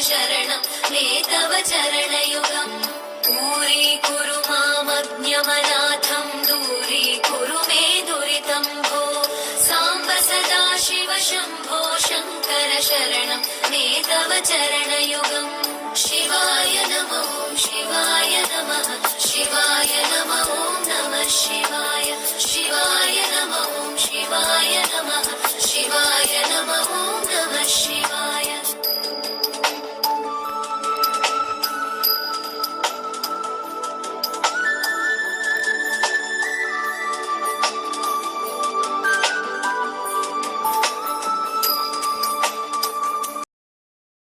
शरणं मे तव चरणयुगम् दूरीकुरु मामज्ञमनाथं दूरीकुरु मे दुरितं भो साम्ब सदा शिव शम्भो शङ्कर शरणं मे तव चरणयुगम् शिवाय नमः शिवाय नमः शिवाय नमः ॐ नमः शिवाय